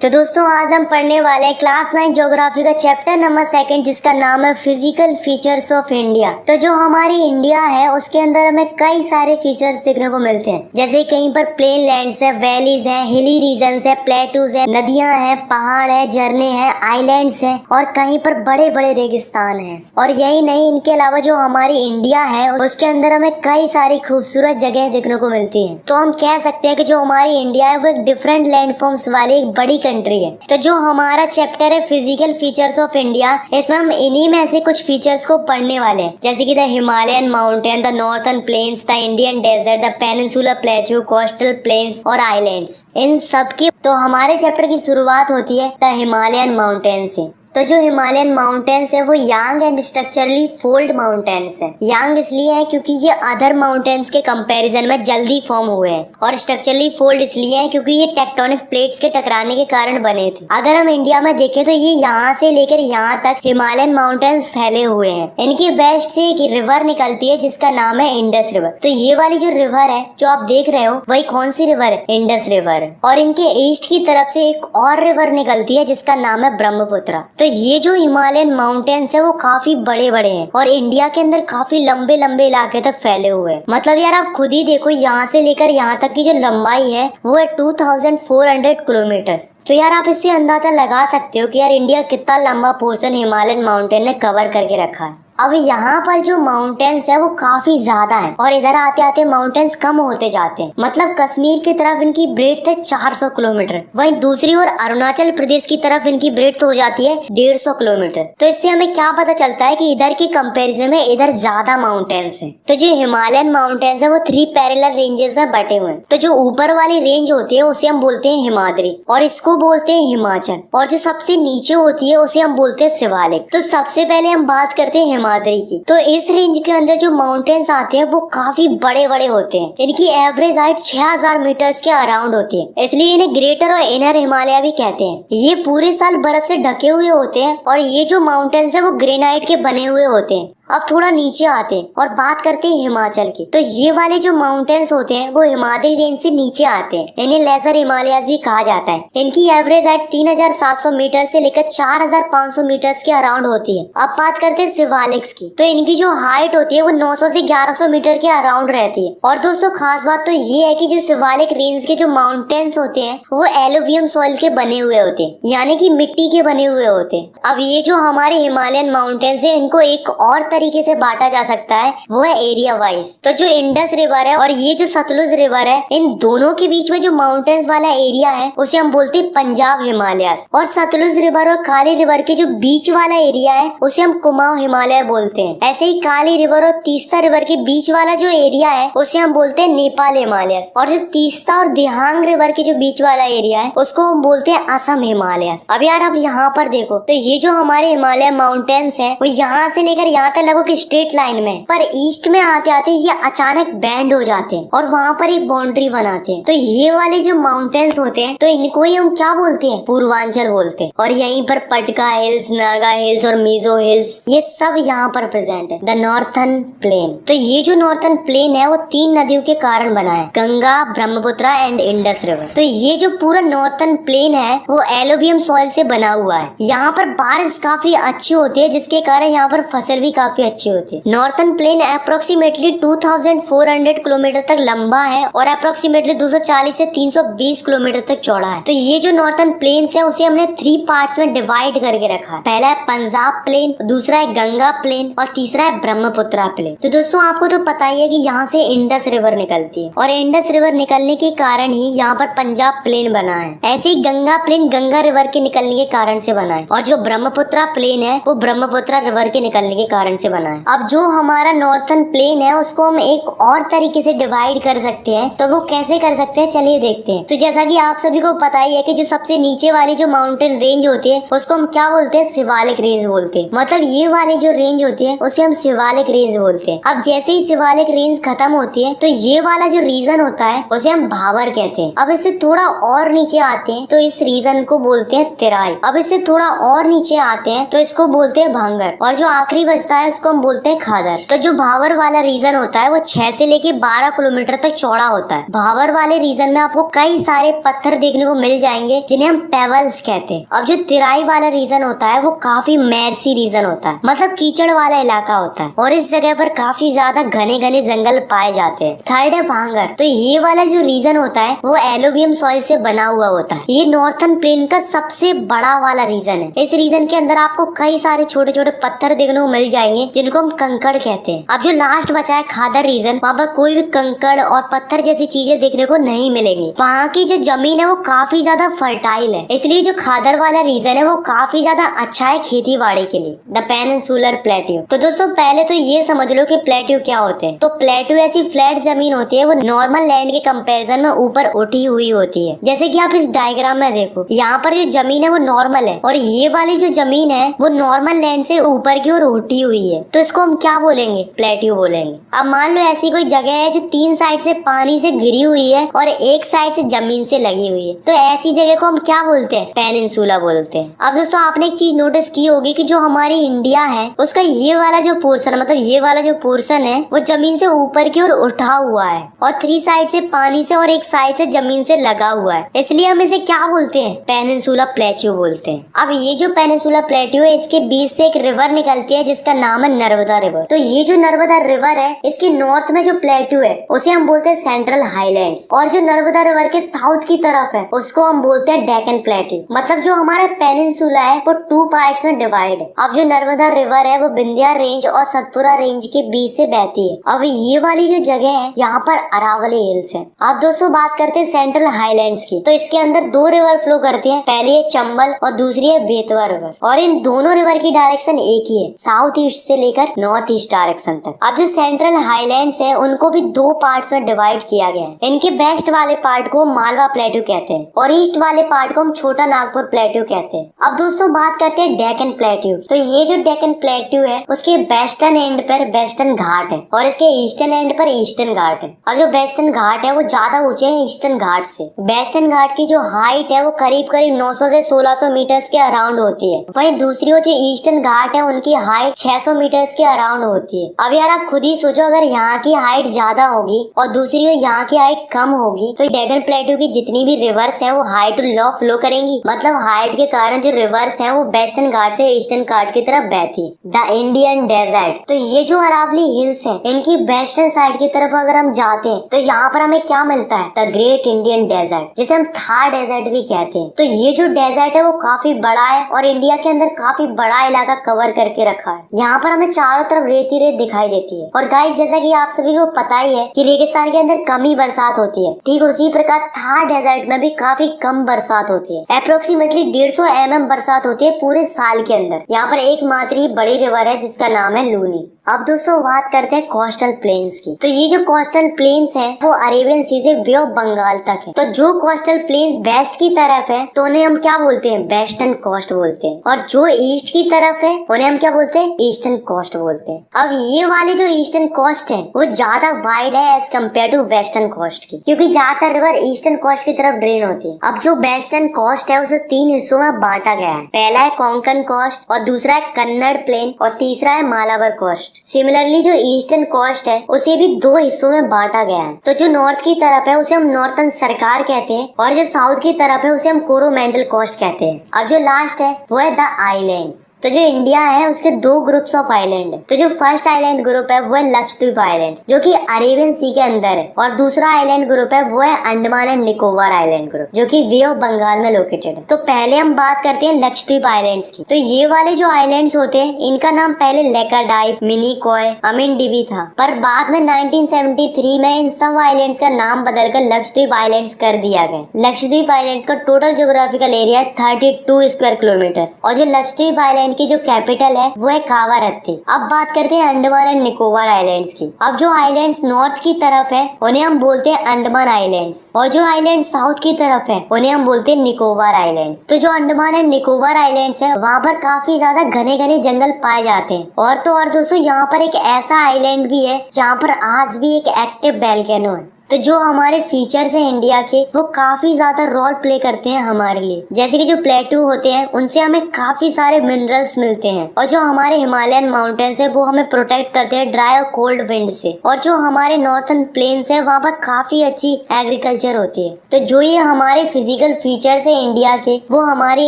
तो दोस्तों आज हम पढ़ने वाले हैं क्लास 9 ज्योग्राफी का चैप्टर नंबर 2 जिसका नाम है फिजिकल फीचर्स ऑफ इंडिया। तो जो हमारी इंडिया है उसके अंदर हमें कई सारे फीचर्स देखने को मिलते हैं, जैसे कहीं पर प्लेन लैंड्स है, वैलीज है, हिली रीजन्स है, प्लेटूज है, नदियां हैं, पहाड़ है, झरने हैं, आइलैंड्स हैं और कहीं पर बड़े बड़े रेगिस्तान हैं। और यही नहीं, इनके अलावा जो हमारी इंडिया है उसके अंदर हमें कई सारी खूबसूरत जगह देखने को मिलती है। तो हम कह सकते हैं कि जो हमारी इंडिया है वो एक डिफरेंट लैंडफॉर्म्स वाली एक बड़ी कंट्री है। तो जो हमारा चैप्टर है फिजिकल फीचर्स ऑफ इंडिया, इसमें हम इन्हीं में से कुछ फीचर्स को पढ़ने वाले हैं, जैसे कि the Himalayan mountain, the northern plains, the Indian desert, the peninsular plateau, coastal plains और आइलैंड्स। इन सब की तो हमारे चैप्टर की शुरुआत होती है द हिमालयन माउंटेन से। तो जो हिमालयन माउंटेन्स है वो यांग एंड स्ट्रक्चरली फोल्ड माउंटेन्स है। यांग इसलिए है क्योंकि ये अदर माउंटेन्स के कंपैरिजन में जल्दी फॉर्म हुए हैं, और स्ट्रक्चरली फोल्ड इसलिए है क्योंकि ये टेक्टोनिक प्लेट्स के टकराने के कारण बने थे। अगर हम इंडिया में देखें तो ये यहाँ से लेकर यहाँ तक हिमालयन माउंटेन्स फैले हुए हैं। इनकी वेस्ट से एक रिवर निकलती है जिसका नाम है इंडस रिवर। तो ये वाली जो रिवर है जो आप देख रहे हो वही कौन सी रिवर है? Indus river. और इनके ईस्ट की तरफ से एक और रिवर निकलती है जिसका नाम है ब्रह्मपुत्र। तो ये जो हिमालयन माउंटेन्स है वो काफी बड़े बड़े हैं और इंडिया के अंदर काफी लंबे लंबे इलाके तक फैले हुए हैं। मतलब यार आप खुद ही देखो, यहाँ से लेकर यहाँ तक की जो लंबाई है वो है 2400 किलोमीटर्स। तो यार आप इससे अंदाजा लगा सकते हो कि यार इंडिया कितना लंबा पोर्शन हिमालयन माउंटेन ने कवर करके रखा है। अब यहाँ पर जो माउंटेन्स है वो काफी ज्यादा है और इधर आते आते माउंटेन्स कम होते जाते हैं। मतलब कश्मीर की तरफ इनकी ब्रेड्थ है 400 किलोमीटर, वहीं दूसरी ओर अरुणाचल प्रदेश की तरफ इनकी ब्रेड्थ हो जाती है 150 किलोमीटर। तो इससे हमें क्या पता चलता है कि इधर की कंपैरिजन में इधर ज्यादा माउंटेन्स है। तो जो हिमालयन माउंटेन्स है वो 3 पैरेलल रेंजेस में बटे हुए हैं। तो जो ऊपर वाली रेंज होती है उसे हम बोलते हैं हिमाद्री और इसको बोलते हैं हिमाचल, और जो सबसे नीचे होती है उसे हम बोलते हैं शिवालिक। तो सबसे पहले हम बात करते हैं की। तो इस रेंज के अंदर जो माउंटेन्स आते हैं वो काफी बड़े बड़े होते हैं। इनकी एवरेज हाइट 6000 मीटर्स के अराउंड होती है, इसलिए इन्हें ग्रेटर और इनर हिमालय भी कहते हैं। ये पूरे साल बर्फ से ढके हुए होते हैं और ये जो माउंटेन्स है वो ग्रेनाइट के बने हुए होते हैं। अब थोड़ा नीचे आते हैं और बात करते हैं हिमाचल की। तो ये वाले जो माउंटेन्स होते हैं वो हिमालय रेंज से नीचे आते हैं, इन्हें लेसर हिमालयास भी कहा जाता है। इनकी एवरेज हाइट 3700 मीटर से लेकर 4500 मीटर्स के अराउंड होती है। अब बात करते हैं शिवालिक्स की। तो इनकी जो हाइट होती है वो 900 से 1100 मीटर के अराउंड रहती है। और दोस्तों खास बात तो ये है कि जो शिवालिक रेंज के जो माउंटेन्स होते हैं वो एलुवियम सॉइल के बने हुए होते हैं, यानी कि मिट्टी के बने हुए होते हैं। अब ये जो हमारे हिमालयन माउंटेन्स है इनको एक और तरीके से बांटा जा सकता है, वो है एरिया वाइज। तो जो इंडस रिवर है और ये जो सतलुज रिवर है, इन दोनों के बीच में जो माउंटेन्स वाला एरिया है उसे हम बोलते हैं पंजाब हिमालयस। और सतलुज रिवर और काली रिवर के जो बीच वाला एरिया है उसे हम कुमाऊं हिमालय बोलते हैं। ऐसे ही काली रिवर और तीस्ता रिवर के बीच वाला जो एरिया है उसे हम बोलते हैं नेपाल हिमालयस। और जो तीस्ता और दिहांग रिवर के जो बीच वाला एरिया है उसको हम बोलते हैं असम हिमालयस। अब यार आप यहाँ पर देखो, तो ये जो हमारे हिमालय माउंटेन्स है वो यहाँ से लेकर यहाँ तक लगभग स्ट्रेट लाइन में, पर ईस्ट में आते आते ये अचानक बैंड हो जाते हैं और वहाँ पर एक बाउंड्री बनाते हैं। तो ये वाले जो माउंटेन्स होते हैं तो इनको ही हम क्या बोलते हैं? पूर्वांचल बोलते हैं। और यहीं पर पटका हिल्स, नागा हिल्स और मिजो हिल्स ये सब यहाँ पर प्रेजेंट है। The northern plain. तो ये जो नॉर्थर्न प्लेन है वो 3 नदियों के कारण बना है, Ganga, Brahmaputra and Indus river. तो ये जो पूरा नॉर्थर्न प्लेन है वो एलुवियम सॉइल से बना हुआ है। यहाँ पर बारिश काफी अच्छी होती है जिसके कारण यहाँ पर फसल भी काफी अच्छी होती है। नॉर्थर्न प्लेन अप्रोक्सीमेटली 2400 किलोमीटर तक लंबा है और अप्रोक्सीमेटली 240 से 320 किलोमीटर तक चौड़ा है। तो ये जो नॉर्थर्न प्लेन्स है उसे हमने 3 पार्ट्स में डिवाइड करके रखा है। पहला है पंजाब प्लेन, दूसरा है गंगा प्लेन और तीसरा है ब्रह्मपुत्र प्लेन। तो दोस्तों आपको तो पता ही है कि यहाँ से इंडस रिवर निकलती है और इंडस रिवर निकलने के कारण ही यहाँ पर पंजाब प्लेन बना है। ऐसे ही गंगा प्लेन गंगा रिवर के निकलने के कारण से बना है और जो ब्रह्मपुत्र प्लेन है वो ब्रह्मपुत्र रिवर के निकलने के कारण से बना है। अब जो हमारा नॉर्थर्न प्लेन है उसको हम एक और तरीके से डिवाइड कर सकते हैं। तो वो कैसे कर सकते हैं चलिए देखते हैं। तो जैसा कि आप सभी को पता ही है कि जो सबसे नीचे वाली जो माउंटेन रेंज होती है उसको हम क्या बोलते हैं? शिवालिक रेंज बोलते हैं। मतलब ये वाली जो रेंज होती है उसे हम शिवालिक रेंज बोलते हैं। अब जैसे ही शिवालिक रेंज खत्म होती है तो ये वाला जो रीजन होता है उसे हम भाबर कहते हैं। अब इससे थोड़ा और नीचे आते हैं तो इस रीजन को बोलते हैं तेराई। अब इससे थोड़ा और नीचे आते हैं तो इसको बोलते हैं भांगर। और जो आखिरी बचता है इसको हम बोलते हैं खादर। तो जो भावर वाला रीजन होता है वो 6 से लेके 12 किलोमीटर तक चौड़ा होता है। भावर वाले रीजन में आपको कई सारे पत्थर देखने को मिल जाएंगे जिन्हें हम पेबल्स कहते हैं। अब जो तिराई वाला रीजन होता है वो काफी मैरसी रीजन होता है, मतलब कीचड़ वाला इलाका होता है और इस जगह पर काफी ज्यादा घने घने जंगल पाए जाते हैं। थर्ड है भांगर। तो ये वाला जो रीजन होता है वो एलुवियम सॉइल से बना हुआ होता है। ये नॉर्थर्न प्लेन का सबसे बड़ा वाला रीजन है। इस रीजन के अंदर आपको कई सारे छोटे छोटे पत्थर देखने को मिल जाएंगे जिनको हम कंकड़ कहते हैं। अब जो लास्ट बचा है खादर रीजन, वहाँ पर कोई भी कंकड़ और पत्थर जैसी चीजें देखने को नहीं मिलेंगी। वहाँ की जो जमीन है वो काफी ज्यादा फर्टाइल है, इसलिए जो खादर वाला रीजन है वो काफी ज्यादा अच्छा है खेती बाड़ी के लिए। The peninsular plateau. तो दोस्तों पहले तो ये समझ लो कि प्लेट्यू क्या होते हैं। तो प्लेट्यू ऐसी फ्लैट जमीन होती है, वो नॉर्मल लैंड के कंपैरिजन में ऊपर उठी हुई होती है। जैसे कि आप इस डायग्राम में देखो, यहाँ पर जो जमीन है वो नॉर्मल है और ये वाली जो जमीन है वो नॉर्मल लैंड से ऊपर की ओर उठी हुई है। तो इसको हम क्या बोलेंगे? प्लेट्यू बोलेंगे। अब मान लो ऐसी कोई जगह है जो 3 साइड से पानी से घिरी हुई है और एक साइड से जमीन से लगी हुई है, तो ऐसी जगह को हम क्या बोलते हैं? पेनिनसुला बोलते हैं। अब दोस्तों आपने एक चीज नोटिस की होगी कि जो हमारी इंडिया है उसका ये वाला जो पोर्शन, मतलब ये वाला जो पोर्शन है वो जमीन से ऊपर की ओर उठा हुआ है और 3 साइड से पानी से और एक साइड से जमीन से लगा हुआ है, इसलिए हम इसे क्या बोलते हैं? पेनिनसुला प्लेट्यू बोलते हैं। अब ये जो पेनिनसुला प्लेट्यू है इसके बीच से एक रिवर निकलती है जिसका नाम है नर्मदा रिवर। तो ये जो नर्मदा रिवर है इसके नॉर्थ में जो प्लेट्यू है उसे हम बोलते हैं सेंट्रल हाईलैंड्स, और जो नर्मदा रिवर के साउथ की तरफ है उसको हम बोलते हैं डेक्कन प्लेट्यू। मतलब जो हमारा पेनिनसुला है वो 2 पार्ट्स में डिवाइड है। अब जो नर्मदा रिवर है वो विंध्या रेंज और सतपुरा रेंज के बीच से बहती है। अब ये वाली जो जगह है यहाँ पर अरावली हिल्स है। अब दोस्तों बात करते हैं सेंट्रल हाईलैंड्स की। तो इसके अंदर 2 रिवर फ्लो करती है, पहली है चंबल और दूसरी है बेतवा रिवर, और इन दोनों रिवर की डायरेक्शन एक ही है, साउथ ईस्ट से लेकर नॉर्थ ईस्ट डायरेक्शन तक। अब जो सेंट्रल हाईलैंड्स है उनको भी 2 पार्ट्स में डिवाइड किया गया है। इनके वेस्ट वाले पार्ट को मालवा प्लेट्यू कहते हैं और ईस्ट वाले पार्ट को हम छोटा नागपुर प्लेट्यू कहते हैं। अब दोस्तों बात करते हैं डेक्कन प्लेट्यू। तो ये जो डेक्कन प्लेट्यू है उसके वेस्टर्न एंड पर वेस्टर्न घाट है और इसके ईस्टर्न एंड पर ईस्टर्न घाट है। और जो वेस्टर्न घाट है वो ज्यादा ऊंचे हैं ईस्टर्न घाट से। वेस्टर्न घाट की जो हाइट है वो करीब करीब 900 से 1600 मीटर्स के अराउंड होती है। वहीं दूसरी जो ईस्टर्न घाट है उनकी हाइट 600 मीटर्स के अराउंड होती है। अब यार आप खुद ही सोचो, अगर यहाँ की हाइट ज्यादा होगी और दूसरी यहाँ की हाइट कम होगी तो डेक्कन प्लेट्यू की जितनी भी रिवर्स है वो हाइट टू लो फ्लो करेंगी। मतलब हाइट के कारण जो रिवर्स है वो वेस्टर्न घाट से ईस्टर्न घाट की तरफ बहती है। The Indian desert. तो ये जो अरावली हिल्स है इनकी वेस्टर्न साइड की तरफ अगर हम जाते हैं तो यहाँ पर हमें क्या मिलता है? द ग्रेट इंडियन डेजर्ट, जिसे हम थार डेजर्ट भी कहते हैं। तो ये जो डेजर्ट है वो काफी बड़ा है और इंडिया के अंदर काफी बड़ा इलाका कवर करके रखा है। यहाँ पर हमें चारों तरफ रेत ही रेत दिखाई देती है। और गाइस जैसा कि आप सभी को पता ही है कि रेगिस्तान के अंदर कम ही बरसात होती है, ठीक उसी प्रकार थार डेजर्ट में भी काफी कम बरसात होती है। अप्रोक्सीमेटली 150 mm बरसात होती है पूरे साल के अंदर। यहाँ पर एकमात्र ही बड़ी रिवर है जिसका नाम है लूनी। अब दोस्तों बात करते हैं कोस्टल प्लेन्स की। तो ये जो कोस्टल प्लेन्स है वो अरेबियन सी से बे ऑफ बंगाल तक है। तो जो कोस्टल प्लेन्स वेस्ट की तरफ है तो उन्हें हम क्या बोलते हैं? वेस्टर्न कोस्ट बोलते हैं। और जो ईस्ट की तरफ है उन्हें हम क्या बोलते हैं? ईस्टर्न कोस्ट बोलते हैं। अब ये वाली जो ईस्टर्न कोस्ट है वो ज्यादा वाइड है as compare to western coast की, क्योंकि ज्यादातर रिवर ईस्टर्न कोस्ट की तरफ ड्रेन होती है। अब जो वेस्टर्न कोस्ट है उसे 3 हिस्सों में बांटा गया है। पहला है कोंकण कोस्ट और दूसरा है कन्नड़ प्लेन और तीसरा है मालाबार कोस्ट। सिमिलरली जो ईस्टर्न कोस्ट है उसे भी 2 हिस्सों में बांटा गया है। तो जो नॉर्थ की तरफ है उसे हम नॉर्थर्न सरकार कहते हैं और जो साउथ की तरफ है उसे हम कोरोमेंडल कोस्ट कहते हैं। अब जो लास्ट है वो है द आइलैंड। तो जो इंडिया है उसके 2 ग्रुप्स ऑफ आइलैंड है। तो जो फर्स्ट आइलैंड ग्रुप है वो है लक्षद्वीप आइलैंड जो कि अरेबियन सी के अंदर है, और दूसरा आइलैंड ग्रुप है वो है Andaman and Nicobar island group जो कि बे ऑफ बंगाल में लोकेटेड है। तो पहले हम बात करते हैं लक्षद्वीप आइलैंड्स की। तो ये वाले जो आइलैंड्स होते हैं इनका नाम पहले लेकाडाइप, मिनीकॉय, अमिनडीबी था, पर बाद में 1973 में इन सब आइलैंड्स का नाम बदलकर लक्षद्वीप आइलैंड्स कर दिया गया। लक्षद्वीप आइलैंड्स का टोटल ज्योग्राफिकल एरिया है 32 स्क्वायर किलोमीटर और जो लक्षद्वीप आइलैंड की जो कैपिटल है वो है कावारत्ती। अब बात करते हैं अंडमान एंड निकोबार आइलैंड्स की। अब जो आइलैंड्स नॉर्थ की तरफ है उन्हें हम बोलते हैं अंडमान आइलैंड्स और जो आइलैंड साउथ की तरफ है उन्हें हम बोलते हैं निकोबार आइलैंड्स। तो जो अंडमान एंड निकोबार आइलैंड्स है वहाँ पर काफी ज्यादा घने घने जंगल पाए जाते हैं। और तो और दोस्तों यहाँ पर एक ऐसा आइलैंड भी है जहाँ पर आज भी एक एक्टिव वोल्केनो है। तो जो हमारे फीचर्स हैं इंडिया के वो काफी ज्यादा रोल प्ले करते हैं हमारे लिए। जैसे कि जो प्लेटू होते हैं उनसे हमें काफी सारे मिनरल्स मिलते हैं, और जो हमारे हिमालयन माउंटेन्स है वो हमें प्रोटेक्ट करते हैं ड्राई और कोल्ड विंड से, और जो हमारे नॉर्थन प्लेन्स है वहाँ पर काफी अच्छी एग्रीकल्चर होती है। तो जो ये हमारे फिजिकल फीचर्स है इंडिया के वो हमारे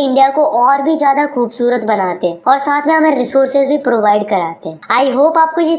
इंडिया को और भी ज्यादा खूबसूरत बनाते हैं और साथ में हमें रिसोर्सेज भी प्रोवाइड कराते हैं। आई होप आपको ये